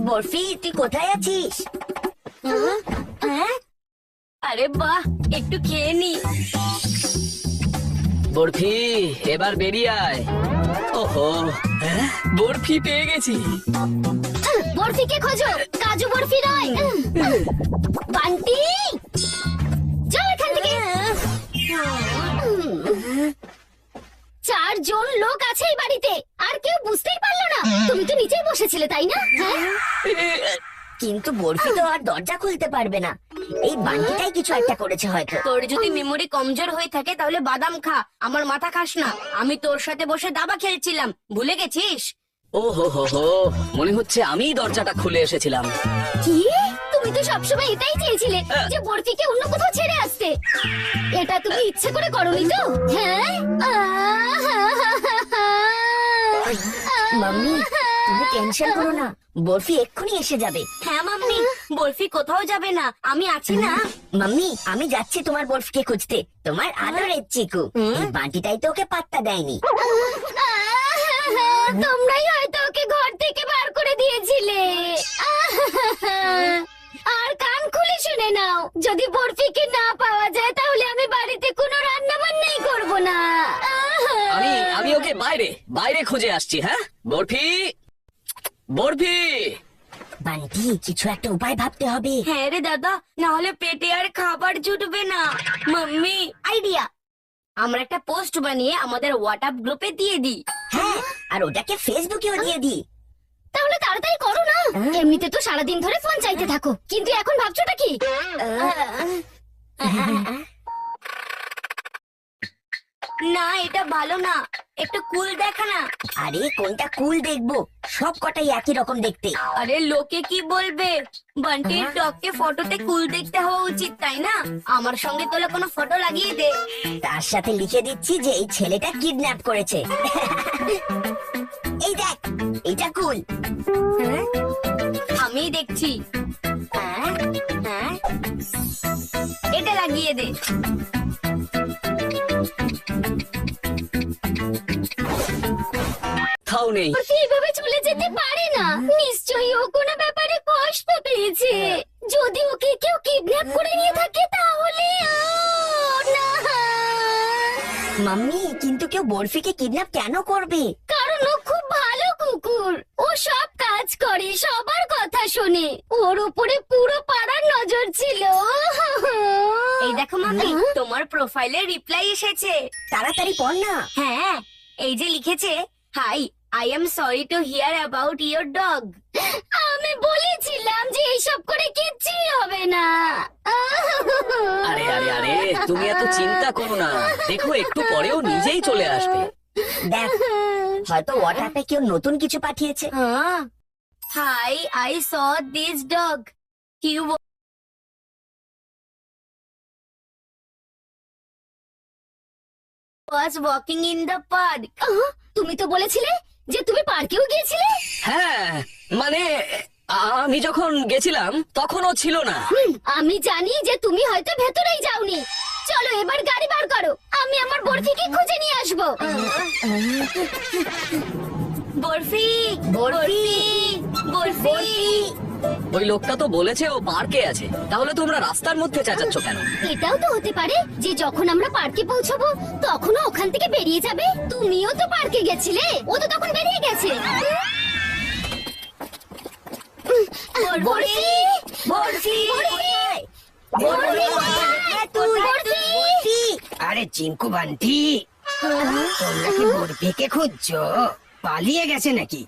বরফি, তুই কোথায় আছিস? আরে বাহ, একটু খেয়ে নি। বরফি, এবার বেরিয়ে আয়। ওহো, বরফি পেয়ে গেছি। বরফিকে খোঁজো, কাজু বরফি নয়। বান্টি, চল এখান থেকে। 4 জন লোক আছে এই বাড়িতে, আর কেউ বুঝতেই পারলো না। তুমি তো নিচেই বসেছিলে, তাই না? কিন্তু বরফি তো আর দরজা খুলতে পারবে না। এই বান্টিটাই কিছু একটা করেছে হয়তো। তোর যদি মেমোরি কমজোর হয়ে থাকে তাহলে বাদাম খা, আমার মাথা খাস না। আমি তোর সাথে বসে দাবা খেলছিলাম, ভুলে গেছিস? ও হো হো হো, মনে হচ্ছে আমি দরজাটা খুলে এসেছিলাম। কি? তুমি তো সবসময় এটাই চেয়েছিলে, যে বরফিকে অন্য কোথাও ছেড়ে আসতে। এটা তুমি ইচ্ছে করে করোনি তো? হ্যাঁ। মাম্মি, তুমি টেনশন করো না, বরফি এক্ষুনি এসে যাবে। হ্যাঁ মাম্মি, বরফি কোথাও যাবে না, আমি আছি না। মাম্মি, আমি যাচ্ছি তোমার বরফিকে খুঁজতে। তোমার আদরের চিকু। এই বান্টিটাই তো ওকে পাত্তা দেয়নি। তোমরাই হয়তো ওকে ঘর থেকে বার করে দিয়েছিলে। আর কান খুলে শুনে নাও, যদি বরফিকে না পাওয়া যায় তাহলে আমি বাড়িতে কোনো রান্না বান্নাই করব না। আমি ওকে বাইরে বাইরে খুঁজে আসছি। হ্যাঁ বরফি, বরফি। বান্টি, কিছু একটা উপায় ভাবতে হবে। হ্যাঁ রে দাদা, না হলে পেটে আর খাবার জুটবে না। মাম্মি, আইডিয়া, আমরা একটা পোস্ট বানিয়ে আমাদের হোয়াটসঅ্যাপ গ্রুপে দিয়ে দিই। হ্যাঁ, আর ওটাকে ফেসবুকেও দিয়ে দিই। তাহলে তাড়াতাড়ি করো না, এমনিতে তো সারাদিন ধরে ফোন চাইতে থাকো। কিন্তু এখন ভাবছোটা কি? না, এটা ভালো না, একটু কুল দেখা না। আরে কোনটা কুল দেখবো? সব কটাই একই রকম দেখতে। আরে লোকে কি বলবে? বান্টির ডগকে ফটোতে কুল দেখতে হওয়া উচিত, তাই না? আমার সঙ্গে তোলা কোনো ফটো লাগিয়ে দে। তার সাথে লিখে দিচ্ছি যে এই ছেলেটা কিডন্যাপ করেছে। এই দেখ, এটা কুল। আমি দেখছি। এটা লাগিয়ে দে। তাও নেই। এইভাবে চলে যেতে পারে না, নিশ্চয়ই ও কোনো ব্যাপারে কষ্ট পেয়েছে। যদি ওকে কেউ কিডন্যাপ করে নিয়ে থাকে তাহলে না। মাম্মি, কিন্তু কেউ বরফিকে কিডন্যাপ কেন করবে? কারণ ও খুব ভালো কুকুর, ও সব কাজ করে, সবার কথা শোনে। ওর উপরে পুরো পাড়ার নজর ছিল। এই দেখো মাম্মি, তোমার প্রোফাইলে রিপ্লাই এসেছে। তাড়াতাড়ি পড় না। হ্যাঁ, এই যে লিখেছে, hi, I am sorry to hear about your dog. আমি বলেছিলাম যে এইসব করে কিচ্ছুই হবে না। আরে আরে আরে, তুমি এত চিন্তা করো না, দেখো একটু পরেও নিজেই চলে আসবে। দেখ, হয়তো হোয়াটসঅ্যাপে কেউ নতুন কিছু পাঠিয়েছে। Hi, I saw this dog, he was walking in the park. তুমি তো বলেছিলে যে তুমি পার্কেও গিয়েছিলে। হ্যাঁ, মানে আমি যখন গেছিলাম তখনও ছিল না। আমি জানি যে তুমি হয়তো ভেতরেই যাওনি। চলো এবার গাড়ি বার করো, আমি আমার বরফিকে খুঁজে নিয়ে আসবো। বরফি, বরফি, বরফি। ওই লোকটা তো বলেছে ও পার্কে আছে, তাহলে তোমরা রাস্তার মধ্যে চেঁচাচ্ছ কেন? এটাও তো হতে পারে যে যখন আমরা পার্কে পৌঁছবো তখনও ওখান থেকে বেরিয়ে যাবে। তুমিও তো পার্কে গেছিলে, ও তো তখন বেরিয়ে গেছে। বরফি, বরফি, বরফি। আরে চিঙ্কু বান্টি, তোমরা কি বরফিকে খুঁজছো? পালিয়ে গেছে নাকি?